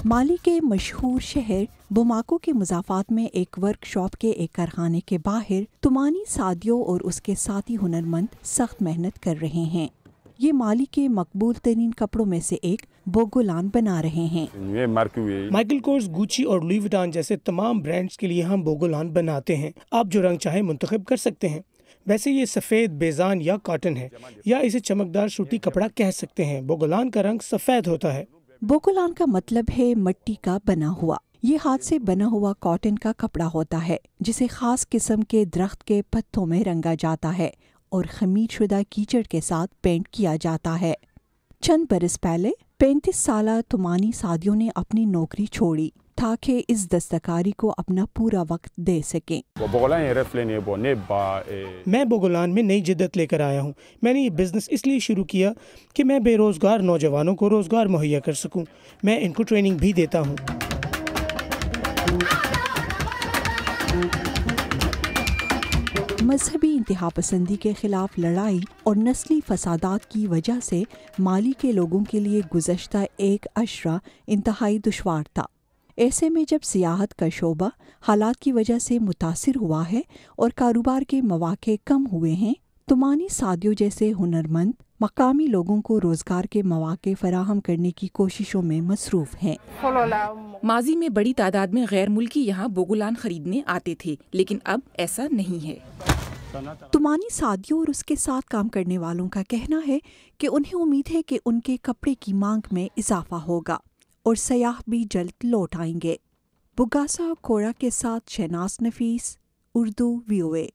माली के मशहूर शहर बुमाको के मुजाफात में एक वर्कशॉप के एक कारखाने के बाहर तुमानी सादियो और उसके साथी हुनरमंद सख्त मेहनत कर रहे हैं। ये माली के मकबूल तरीन कपड़ों में से एक बोगोलान बना रहे हैं। माइकल कोर्स, गुची और लुई विटान जैसे तमाम ब्रांड्स के लिए हम बोगोलान बनाते हैं। आप जो रंग चाहे मुंतखब कर सकते हैं। वैसे ये सफ़ेद, बेजान या कॉटन है, या इसे चमकदार सूती कपड़ा कह सकते हैं। बोगोलान का रंग सफ़ेद होता है। बोगोलान का मतलब है मिट्टी का बना हुआ। ये हाथ से बना हुआ कॉटन का कपड़ा होता है जिसे खास किस्म के दरख्त के पत्तों में रंगा जाता है और खमीर शुदा कीचड़ के साथ पेंट किया जाता है। चंद बरस पहले 35 साला तुमानी सादियों ने अपनी नौकरी छोड़ी ताकि इस दस्तकारी को अपना पूरा वक्त दे सकें। मैं बोगोलान में नई जिद्दत लेकर आया हूँ। मैंने ये बिज़नेस इसलिए शुरू किया कि मैं बेरोज़गार नौजवानों को रोज़गार मुहैया कर सकूँ। मैं इनको ट्रेनिंग भी देता हूँ। मजहबी इंतहा पसंदी के खिलाफ लड़ाई और नस्ली फसादात की वजह से माली के लोगों के लिए गुज़श्ता एक अशरा इंतहाई दुश्वार था। ऐसे में जब सियाहत का शोबा हालात की वजह से मुतासिर हुआ है और कारोबार के मौके कम हुए हैं, तुमानी सादियों जैसे हुनरमंद मकामी लोगों को रोजगार के मौके फराहम करने की कोशिशों में मसरूफ हैं। माजी में बड़ी तादाद में गैर मुल्की यहाँ बोगोलान खरीदने आते थे, लेकिन अब ऐसा नहीं है। तुमानी सादियों और उसके साथ काम करने वालों का कहना है कि उन्हें उम्मीद है कि उनके कपड़े की मांग में इजाफा होगा और सयाह भी जल्द लौट आएंगे। बुगासा कोड़ा के साथ शहनाज नफीस, उर्दू VOA।